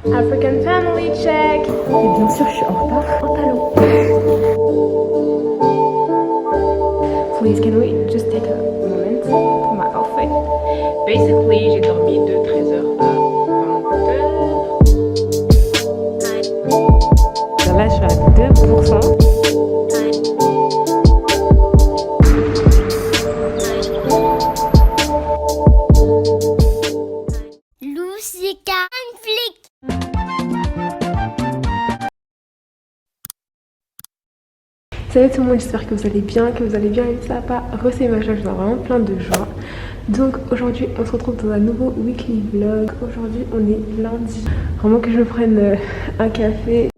African family check. Et bien sûr, je suis en retard. Pantalon. Please, can we just take a moment for my outfit? Basically, j'ai dormi de 13h à 20h. Là, je suis à 2%. Salut tout le monde, j'espère que vous allez bien, et ça va pas ressé ma joie, j'ai vraiment plein de joie. Donc aujourd'hui on se retrouve dans un nouveau weekly vlog. Aujourd'hui on est lundi, vraiment que je me prenne un café.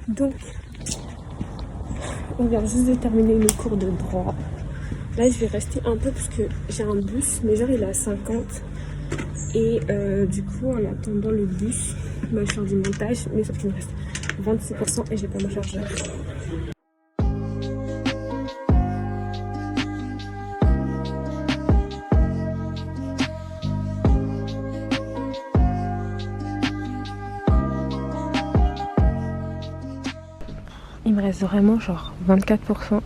Donc, on vient juste de terminer le cours de droit. Là, je vais rester un peu parce que j'ai un bus, mais genre il est à 50. Et du coup, en attendant le bus, je vais faire du montage, mais sauf qu'il me reste 26% et j'ai pas mon chargeur. Il me reste vraiment genre 24%.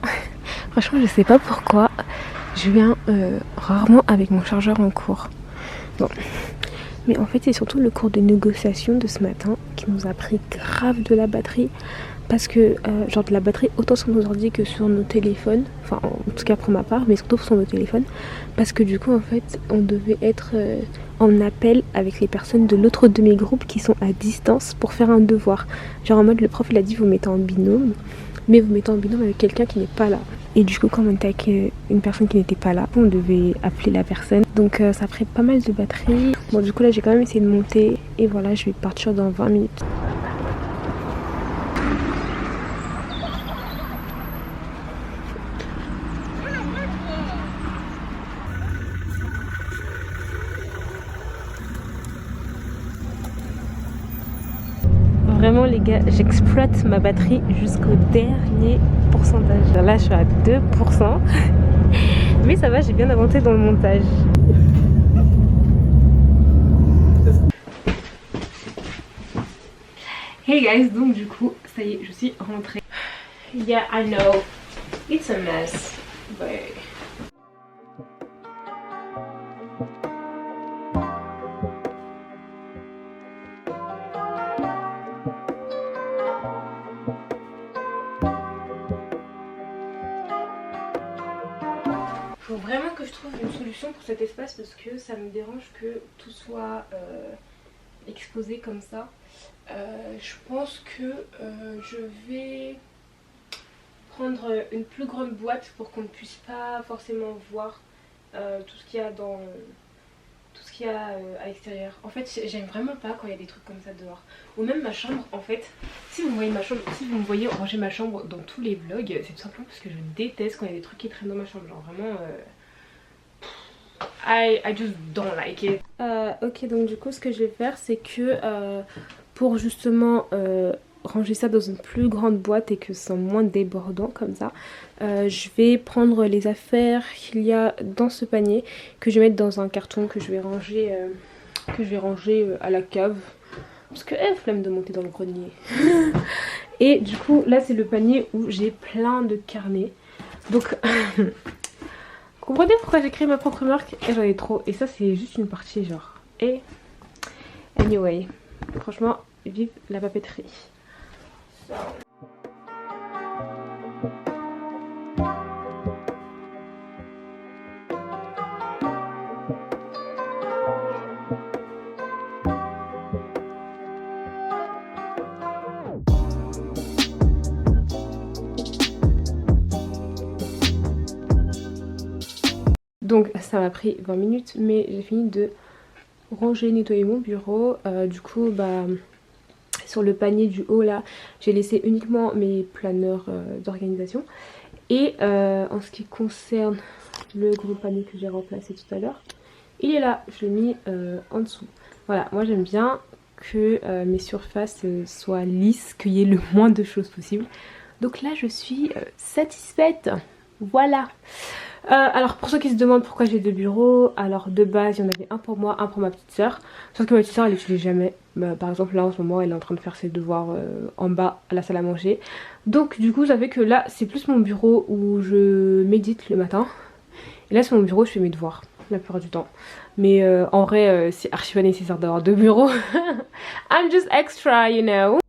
Franchement, je sais pas pourquoi. Je viens rarement avec mon chargeur en cours. Bon. Mais en fait, c'est surtout le cours de négociation de ce matin qui nous a pris grave de la batterie. Parce que, genre de la batterie autant sur nos ordi que sur nos téléphones. Enfin, en tout cas pour ma part, mais surtout sur nos téléphones. Parce que du coup, en fait, on devait être en appel avec les personnes de l'autre demi-groupe qui sont à distance pour faire un devoir. Genre en mode, le prof il a dit vous mettez en binôme, mais vous mettez en binôme avec quelqu'un qui n'est pas là. Et du coup, quand on était avec une personne qui n'était pas là, on devait appeler la personne. Donc ça a pris pas mal de batterie. Bon, du coup là, j'ai quand même essayé de monter. Et voilà, je vais partir dans 20 minutes. Vraiment les gars, j'exploite ma batterie jusqu'au dernier pourcentage. Là je suis à 2%. Mais ça va, j'ai bien avancé dans le montage. Hey guys, donc du coup, ça y est, je suis rentrée. Yeah, I know, it's a mess, but... Faut vraiment que je trouve une solution pour cet espace parce que ça me dérange que tout soit exposé comme ça. Je pense que je vais prendre une plus grande boîte pour qu'on ne puisse pas forcément voir tout ce qu'il y a dans tout ce qu'il y a à l'extérieur. En fait, j'aime vraiment pas quand il y a des trucs comme ça dehors. Ou même ma chambre, en fait. Si vous voyez ma chambre, si vous me voyez ranger ma chambre dans tous les vlogs, c'est tout simplement parce que je déteste quand il y a des trucs qui traînent dans ma chambre. Genre vraiment... I just don't like it. Ok, donc du coup ce que je vais faire c'est que pour justement ranger ça dans une plus grande boîte et que ce soit moins débordant comme ça, je vais prendre les affaires qu'il y a dans ce panier que je vais mettre dans un carton que je vais ranger à la cave parce que flemme de monter dans le grenier. Et du coup là c'est le panier où j'ai plein de carnets, donc comprenez pourquoi j'ai créé ma propre marque et j'en ai trop. Et ça c'est juste une partie genre. Et anyway, franchement vive la papeterie. So. Donc ça m'a pris 20 minutes, mais j'ai fini de ranger, nettoyer mon bureau. Du coup, bah, sur le panier du haut là, j'ai laissé uniquement mes planeurs d'organisation. Et en ce qui concerne le gros panier que j'ai remplacé tout à l'heure, il est là, je l'ai mis en dessous. Voilà, moi j'aime bien que mes surfaces soient lisses, qu'il y ait le moins de choses possible. Donc là je suis satisfaite. Voilà. Alors pour ceux qui se demandent pourquoi j'ai deux bureaux, alors de base il y en avait un pour moi, un pour ma petite soeur. Sauf que ma petite soeur elle l'utilise jamais. Bah, par exemple là en ce moment elle est en train de faire ses devoirs en bas à la salle à manger. Donc du coup ça fait que là c'est plus mon bureau où je médite le matin. Et là c'est mon bureau où je fais mes devoirs la plupart du temps. Mais en vrai c'est archi pas nécessaire d'avoir deux bureaux. I'm just extra, you know.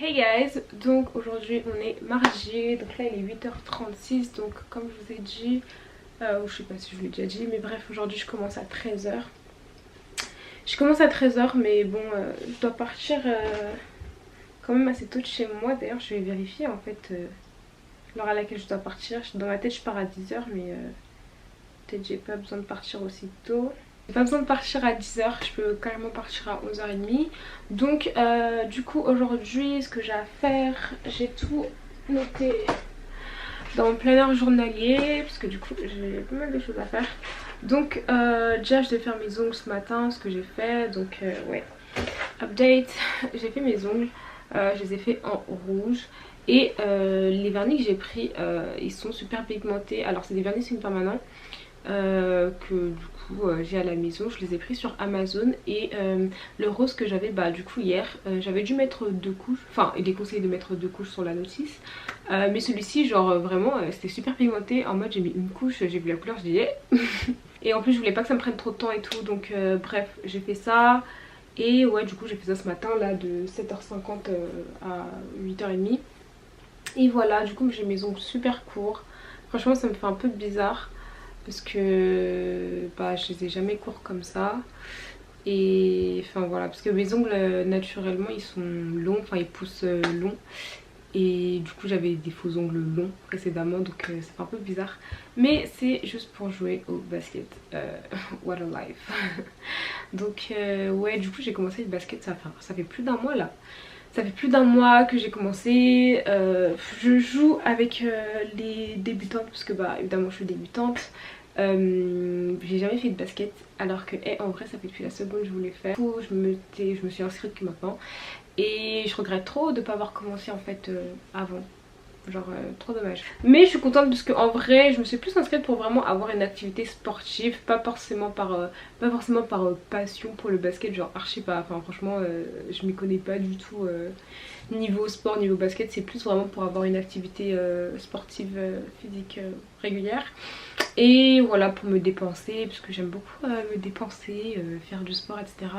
Hey guys, donc aujourd'hui on est mardi, donc là il est 8h36, donc comme je vous ai dit, ou je sais pas si je vous l'ai déjà dit, mais bref aujourd'hui je commence à 13h. Je commence à 13h mais bon je dois partir quand même assez tôt de chez moi, d'ailleurs je vais vérifier en fait l'heure à laquelle je dois partir. Dans ma tête je pars à 10h mais peut-être j'ai pas besoin de partir aussi tôt. J'ai pas besoin de partir à 10h, je peux carrément partir à 11h30. Donc du coup aujourd'hui ce que j'ai à faire, j'ai tout noté dans mon planeur journalier parce que du coup j'ai pas mal de choses à faire. Donc déjà je vais faire mes ongles ce matin, ce que j'ai fait. Donc ouais, update, j'ai fait mes ongles, je les ai fait en rouge. Et les vernis que j'ai pris ils sont super pigmentés. Alors c'est des vernis semi-permanents que du coup j'ai à la maison. Je les ai pris sur Amazon. Et le rose que j'avais bah du coup hier j'avais dû mettre deux couches, enfin il est conseillé de mettre deux couches sur la notice, mais celui-ci genre vraiment c'était super pigmenté. En mode j'ai mis une couche, j'ai vu la couleur, je disais et en plus je voulais pas que ça me prenne trop de temps et tout. Donc bref j'ai fait ça. Et ouais du coup j'ai fait ça ce matin là de 7h50 à 8h30. Et voilà du coup j'ai mes ongles super courts. Franchement ça me fait un peu bizarre parce que bah, je les ai jamais courts comme ça. Et enfin voilà, parce que mes ongles naturellement ils sont longs, enfin ils poussent longs. Et du coup j'avais des faux ongles longs précédemment, donc ça fait un peu bizarre. Mais c'est juste pour jouer au basket. What a life. Donc ouais du coup j'ai commencé le basket, ça fait plus d'un mois là. Ça fait plus d'un mois que j'ai commencé. Je joue avec les débutantes parce que bah évidemment je suis débutante. J'ai jamais fait de basket alors que en vrai ça fait depuis la seconde que je voulais faire. Du coup, je me suis inscrite que maintenant. Et je regrette trop de ne pas avoir commencé en fait avant. Genre trop dommage. Mais je suis contente parce qu'en vrai je me suis plus inscrite pour vraiment avoir une activité sportive. Pas forcément par passion pour le basket. Genre archi pas. Enfin franchement je m'y connais pas du tout niveau sport, niveau basket. C'est plus vraiment pour avoir une activité sportive physique régulière. Et voilà pour me dépenser parce que j'aime beaucoup me dépenser, faire du sport etc.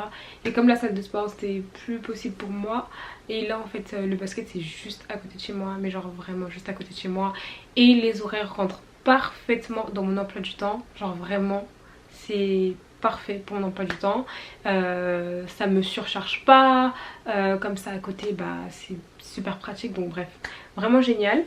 Et comme la salle de sport c'était plus possible pour moi. Et là en fait le basket c'est juste à côté de chez moi, mais genre vraiment juste à côté de chez moi. Et les horaires rentrent parfaitement dans mon emploi du temps. Genre vraiment c'est parfait pour mon emploi du temps. Ça me surcharge pas, comme ça à côté bah c'est super pratique. Donc bref, vraiment génial.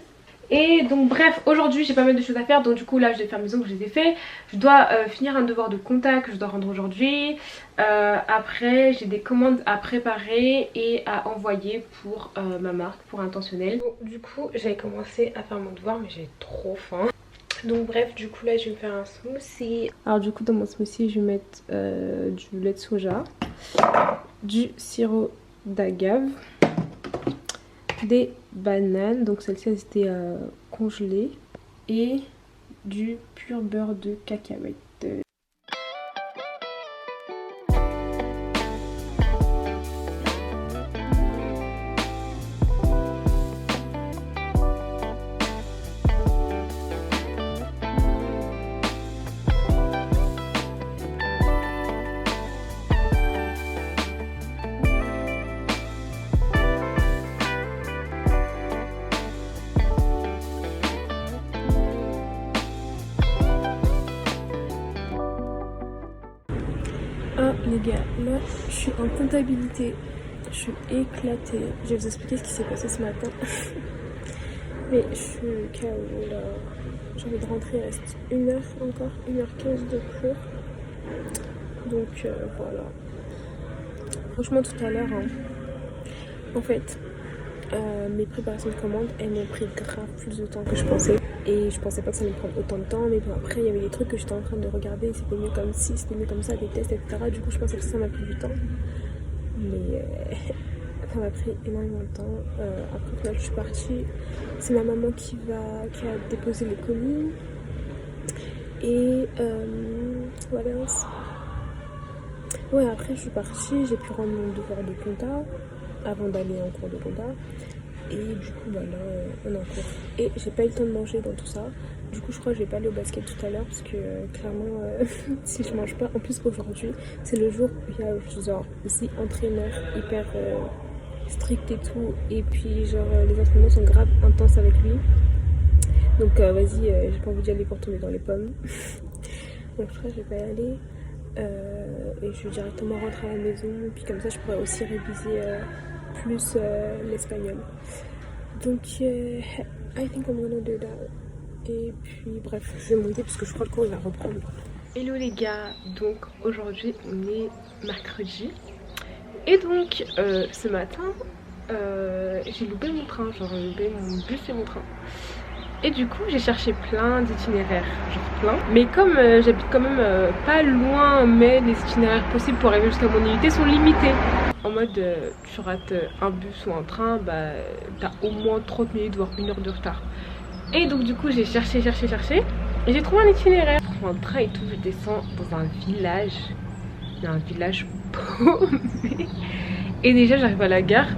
Et donc bref aujourd'hui j'ai pas mal de choses à faire. Donc du coup là je vais faire mes ongles, je les ai fait. Je dois finir un devoir de compta que je dois rendre aujourd'hui. Après j'ai des commandes à préparer et à envoyer pour ma marque, pour Intentionnel. Donc du coup j'avais commencé à faire mon devoir mais j'ai trop faim. Donc bref du coup là je vais me faire un smoothie. Alors du coup dans mon smoothie je vais mettre du lait de soja, du sirop d'agave, des bananes, donc celles-ci elles étaient congelées, et du pur beurre de cacahuète. gars, là je suis en comptabilité, je suis éclatée. Je vais vous expliquer ce qui s'est passé ce matin. Mais je suis KO là. J'ai envie de rentrer, il reste 1 heure encore, 1h15 de cours. Donc voilà. Franchement tout à l'heure, hein, en fait, mes préparations de commandes, elles m'ont pris grave plus de temps que je pensais. Et je pensais pas que ça allait me prendre autant de temps. Mais bon, après, il y avait des trucs que j'étais en train de regarder. C'était mieux comme ci, c'était mieux comme ça, des tests, etc. Du coup, je pensais que ça m'a pris du temps. Mais ça m'a pris énormément de temps. Après, là, je suis partie. C'est ma maman qui a déposé les colis. Et voilà. Ouais, après, je suis partie. J'ai pu rendre mon devoir de compta avant d'aller en cours de compta. Et du coup, bah là, on est en cours. Et j'ai pas eu le temps de manger dans tout ça. Du coup, je crois que je vais pas aller au basket tout à l'heure parce que clairement, si je mange pas, en plus aujourd'hui, c'est le jour où il y a genre aussi entraîneur hyper strict et tout. Et puis, genre, les entraînements sont grave intenses avec lui. Donc, vas-y, j'ai pas envie d'y aller pour tomber dans les pommes. Donc, je crois que je vais pas y aller. Et je vais directement rentrer à la maison. Puis, comme ça, je pourrais aussi réviser plus l'espagnol. Donc I think I'm gonna do that. Et puis bref, je vais monter parce que je crois que le cours il va reprendre. Hello les gars, donc aujourd'hui on est mercredi. Et donc ce matin j'ai loupé mon train, genre j'ai loupé mon bus et mon train. Et du coup j'ai cherché plein d'itinéraires, genre plein. Mais comme j'habite quand même pas loin, mais les itinéraires possibles pour arriver jusqu'à mon unité sont limités. En mode tu rates un bus ou un train, bah t'as au moins 30 minutes voire 1 heure de retard. Et donc du coup j'ai cherché et j'ai trouvé un itinéraire. Je prends un train et tout, je descends dans un village. Il y a un village paumé. Et déjà j'arrive à la gare,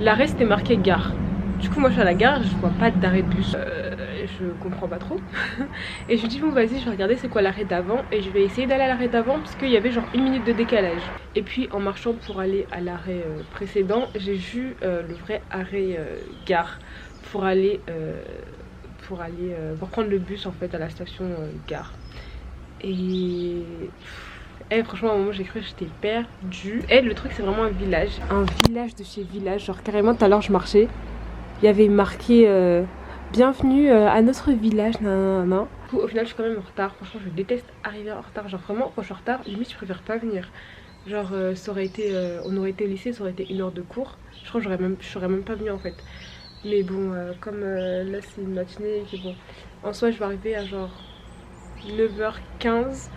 l'arrêt c'était marqué gare. Du coup moi je suis à la gare, je vois pas d'arrêt de bus. Je comprends pas trop. Et je me dis bon vas-y, je vais regarder c'est quoi l'arrêt d'avant. Et je vais essayer d'aller à l'arrêt d'avant parce qu'il y avait genre 1 minute de décalage. Et puis en marchant pour aller à l'arrêt précédent, j'ai vu le vrai arrêt gare pour aller pour prendre le bus en fait à la station gare. Et franchement à un moment j'ai cru que j'étais perdue. Et le truc c'est vraiment un village de chez village. Genre carrément tout à l'heure je marchais, il y avait marqué bienvenue à notre village, nanana. Du coup, au final je suis quand même en retard. Franchement je déteste arriver en retard. Genre vraiment quand je suis en retard limite je préfère pas venir. Genre ça aurait été on aurait été au lycée, ça aurait été 1 heure de cours. Je crois que je serais même pas venue en fait. Mais bon comme là c'est une matinée et que bon en soi je vais arriver à genre 9h15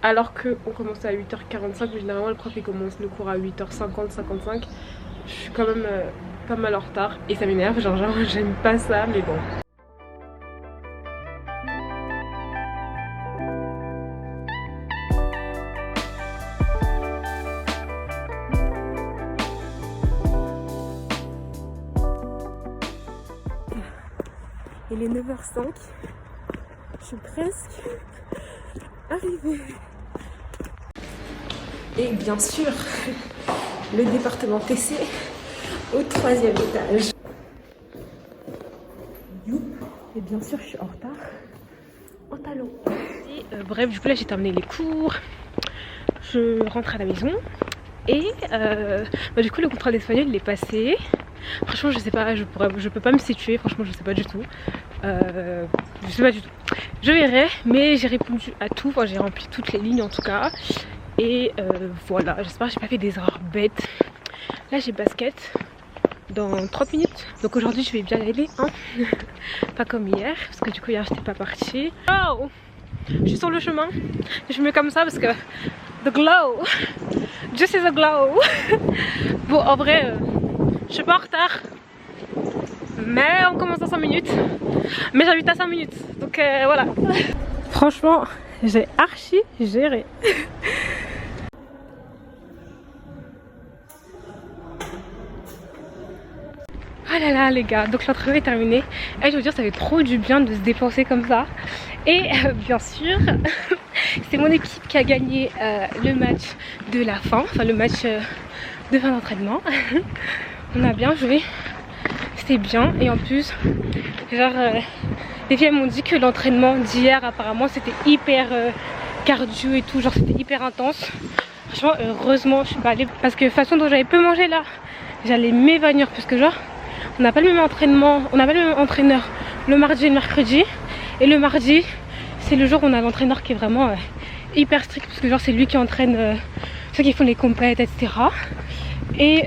alors qu'on commence à 8h45. Mais généralement le prof il commence le cours à 8h50, 55. Je suis quand même pas mal en retard et ça m'énerve, genre j'aime pas ça mais bon. Il est 9h05, je suis presque arrivée. Et bien sûr, le département TC au 3e étage. Et bien sûr, je suis en retard en talons. Et bref, du coup là j'ai terminé les cours, je rentre à la maison et du coup le contrôle d'espagnol il est passé. Franchement je sais pas, je peux pas me situer, franchement je sais pas du tout. Je sais pas du tout. Je verrai, mais j'ai répondu à tout, enfin, j'ai rempli toutes les lignes en tout cas. Et voilà, j'espère que j'ai pas fait des erreurs bêtes. Là j'ai basket dans 30 minutes. Donc aujourd'hui je vais bien y aller, hein. Pas comme hier, parce que du coup hier j'étais pas partie. Oh, je suis sur le chemin. Je me mets comme ça parce que the glow, just is a glow. Bon en vrai je suis pas en retard, mais on commence dans 5 minutes. Mais j'habite à 5 minutes, donc voilà. Franchement j'ai archi géré. Ah là là les gars, donc l'entraînement est terminé. Et je veux dire ça fait trop du bien de se dépenser comme ça. Et bien sûr c'est mon équipe qui a gagné le match de la fin, enfin le match de fin d'entraînement. On a bien joué, c'était bien. Et en plus genre les filles m'ont dit que l'entraînement d'hier apparemment c'était hyper cardio et tout, genre c'était hyper intense. Franchement, heureusement, je suis pas allée. Parce que de toute façon, dont j'avais peu mangé là, j'allais m'évanouir. Parce que, genre, on n'a pas le même entraînement, on n'a pas le même entraîneur le mardi et le mercredi. Et le mardi, c'est le jour où on a l'entraîneur qui est vraiment hyper strict. Parce que, genre, c'est lui qui entraîne ceux qui font les compètes, etc. Et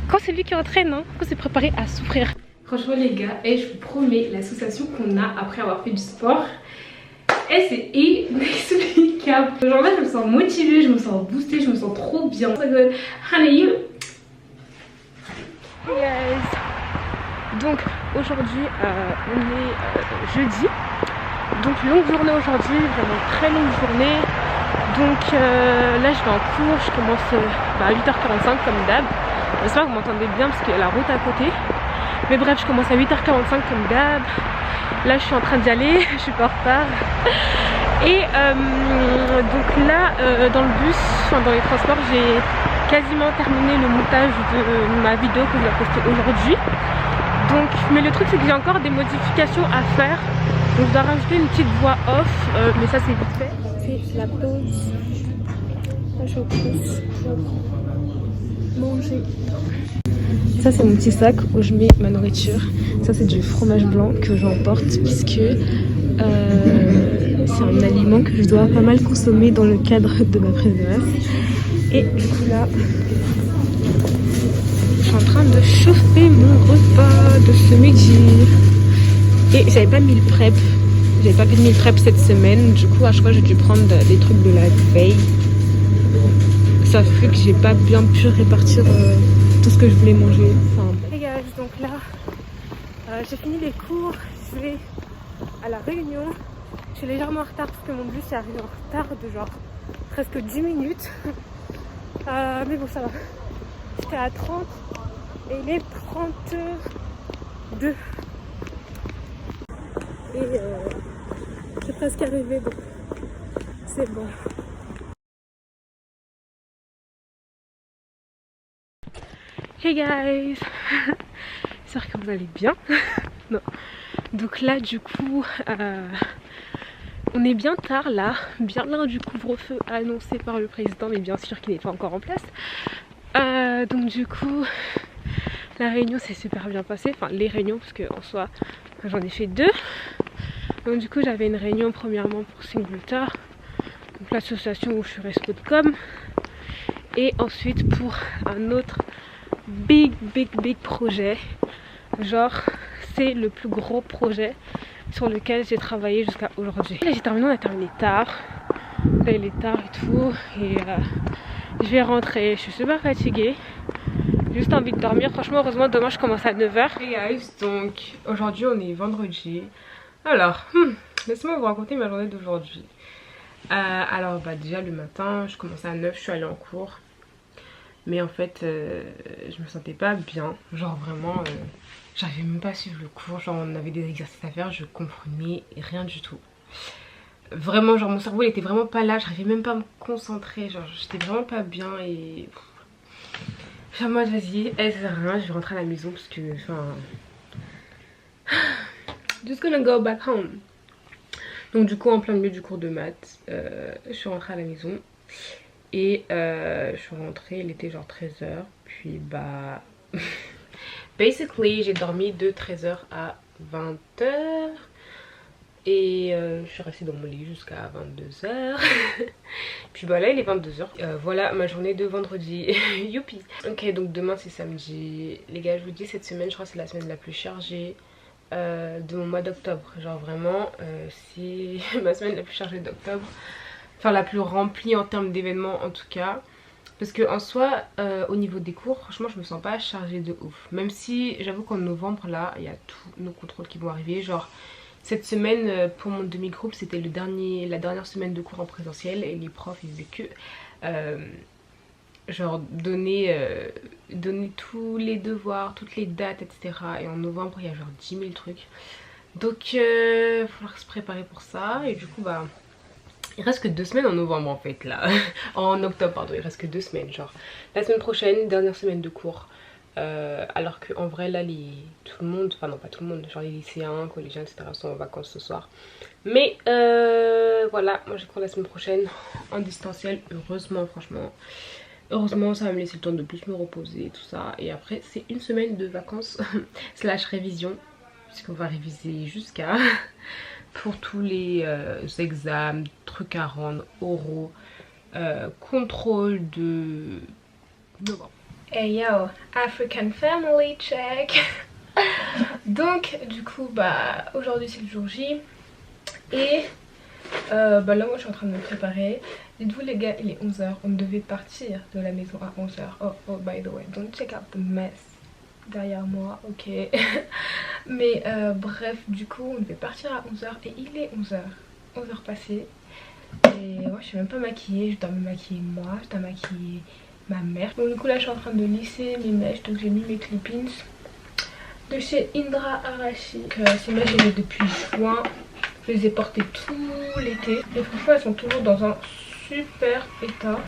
quand c'est lui qui entraîne, hein, faut se préparer à souffrir. Franchement, les gars, et je vous promets, la sensation qu'on a après avoir fait du sport, et c'est inexplicable. Genre là, je me sens motivée, je me sens boostée, je me sens trop bien. Honey, you. Hey guys. Donc aujourd'hui, on est jeudi. Donc longue journée aujourd'hui, vraiment très longue journée. Donc là, je vais en cours, je commence à 8h45 comme d'hab. J'espère que vous m'entendez bien parce qu'il y a la route à côté. Mais bref, je commence à 8h45 comme d'hab. Là, je suis en train d'y aller, je suis pas en retard. Et donc là, dans le bus, enfin dans les transports, j'ai quasiment terminé le montage de ma vidéo que je vais poster aujourd'hui. Donc, mais le truc, c'est que j'ai encore des modifications à faire. Donc, je dois rajouter une petite voix off, mais ça, c'est vite fait. C'est la pause. Là, je suis au plus. Manger. Ça c'est mon petit sac où je mets ma nourriture. Ça c'est du fromage blanc que j'emporte puisque c'est un aliment que je dois pas mal consommer dans le cadre de ma prise de masse. Et du coup là, je suis en train de chauffer mon repas de ce midi. Et j'avais pas mis le prep. J'avais pas fait de meal prep cette semaine. Du coup à chaque fois j'ai dû prendre des trucs de la veille. Ça fait que j'ai pas bien pu répartir tout ce que je voulais manger. Enfin, hey guys, donc là j'ai fini les cours, je vais à la réunion. Je suis légèrement en retard parce que mon bus est arrivé en retard de genre presque 10 minutes. Mais bon, ça va. J'étais à 30 et il est 32. Et c'est presque arrivé, donc c'est bon. Hey guys. J'espère que vous allez bien. Non. Donc là du coup on est bien tard là, bien loin du couvre-feu annoncé par le président, mais bien sûr qu'il n'est pas encore en place. Donc du coup la réunion s'est super bien passée, enfin les réunions parce qu'en soi j'en ai fait 2. Donc du coup j'avais une réunion premièrement pour Singletar, donc l'association où je suis respo de com, et ensuite pour un autre big projet. Genre c'est le plus gros projet sur lequel j'ai travaillé jusqu'à aujourd'hui. Là j'ai terminé, on a terminé tard. Là il est tard et tout. Et je vais rentrer, je suis super fatiguée. J'ai juste envie de dormir. Franchement heureusement demain je commence à 9h. Hey guys, donc aujourd'hui on est vendredi. Alors, laissez-moi vous raconter ma journée d'aujourd'hui. Alors bah déjà le matin je commençais à 9, je suis allée en cours. Mais en fait je me sentais pas bien. Genre vraiment j'arrivais même pas à suivre le cours. Genre on avait des exercices à faire, je comprenais rien du tout. Vraiment genre mon cerveau il était vraiment pas là. J'arrivais même pas à me concentrer. Genre j'étais vraiment pas bien et... Genre moi vas-y, ça sert à rien, je vais rentrer à la maison parce que enfin... Just gonna go back home. Donc du coup en plein milieu du cours de maths, je suis rentrée à la maison. Et je suis rentrée, il était genre 13h. Puis bah... basically j'ai dormi de 13h à 20h. Et je suis restée dans mon lit jusqu'à 22h. Puis bah là il est 22h. Voilà ma journée de vendredi. Youpi. Ok, donc demain c'est samedi. Les gars je vous dis, cette semaine je crois que c'est la semaine la plus chargée de mon mois d'octobre. Genre vraiment c'est ma semaine la plus chargée d'octobre. Enfin la plus remplie en termes d'événements en tout cas. Parce que en soi au niveau des cours franchement je me sens pas chargée de ouf. Même si j'avoue qu'en novembre là il y a tous nos contrôles qui vont arriver. Genre cette semaine pour mon demi-groupe c'était la dernière semaine de cours en présentiel. Et les profs ils faisaient que genre donner tous les devoirs, toutes les dates etc. Et en novembre il y a genre 10 000 trucs. Donc il va falloir se préparer pour ça. Et du coup bah... il reste que 2 semaines en novembre en fait là. En octobre pardon, il reste que 2 semaines. Genre la semaine prochaine, dernière semaine de cours. Alors qu'en vrai là tout le monde, enfin non pas tout le monde, genre les lycéens, collégiens etc sont en vacances ce soir. Mais voilà, moi j'ai cours la semaine prochaine en distanciel, heureusement franchement. Heureusement ça va me laisser le temps de plus me reposer tout ça. Et après c'est une semaine de vacances slash révision, puisqu'on va réviser jusqu'à pour tous les examens, trucs à rendre, oraux, contrôle de novembre. Hey yo, African family check. Donc du coup bah aujourd'hui c'est le jour J. Et bah là moi je suis en train de me préparer. Dites-vous les gars, il est 11h, on devait partir de la maison à 11h. Oh by the way, don't check out the mess derrière moi, ok. Mais bref, du coup on devait partir à 11h et il est 11h, 11h passées. Et moi je suis même pas maquillée, je dois me maquiller moi, je dois maquiller ma mère. Donc du coup là je suis en train de lisser mes mèches, donc j'ai mis mes clip-ins de chez Indra Arashi. Ces mèches j'ai mis depuis juin, je les ai portées tout l'été et franchement elles sont toujours dans un super état.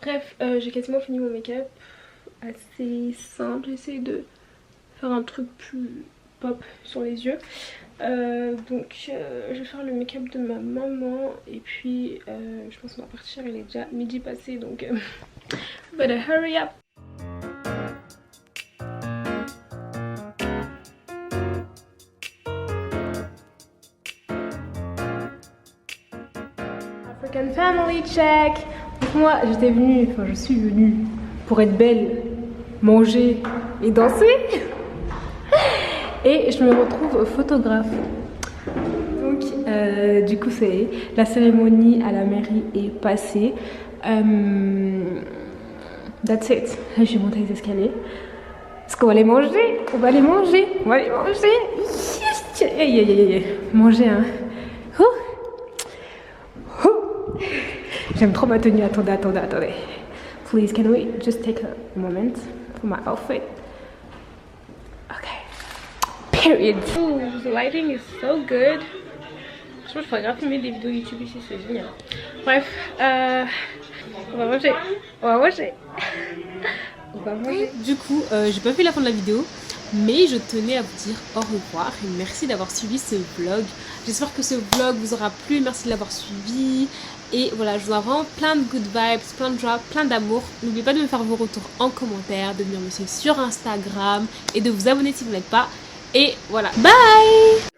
Bref, j'ai quasiment fini mon make-up, assez simple, j'essaie de faire un truc plus pop sur les yeux. Donc je vais faire le make-up de ma maman et puis je pense qu'on va partir, il est déjà midi passé donc better hurry up. African family check. Donc moi j'étais venue, enfin je suis venue pour être belle, manger et danser. Et je me retrouve photographe. Donc du coup c'est la cérémonie à la mairie est passée. That's it. Là je vais monter les escaliers. Parce qu'on va les manger. On va les manger. On va les manger. Manger hein. J'aime trop ma tenue. Attendez. Please can we just take a moment for my outfit. Period. Ooh, the lighting is so good. Je pense que je pourrais grave filmer des vidéos YouTube ici, c'est génial. Bref, on va manger. Du coup, j'ai pas vu la fin de la vidéo, mais je tenais à vous dire au revoir et merci d'avoir suivi ce vlog. J'espère que ce vlog vous aura plu, merci de l'avoir suivi. Et voilà, je vous envoie vraiment plein de good vibes, plein de joie, plein d'amour. N'oubliez pas de me faire vos retours en commentaire, de venir me suivre sur Instagram et de vous abonner si vous n'êtes pas. Et voilà, bye!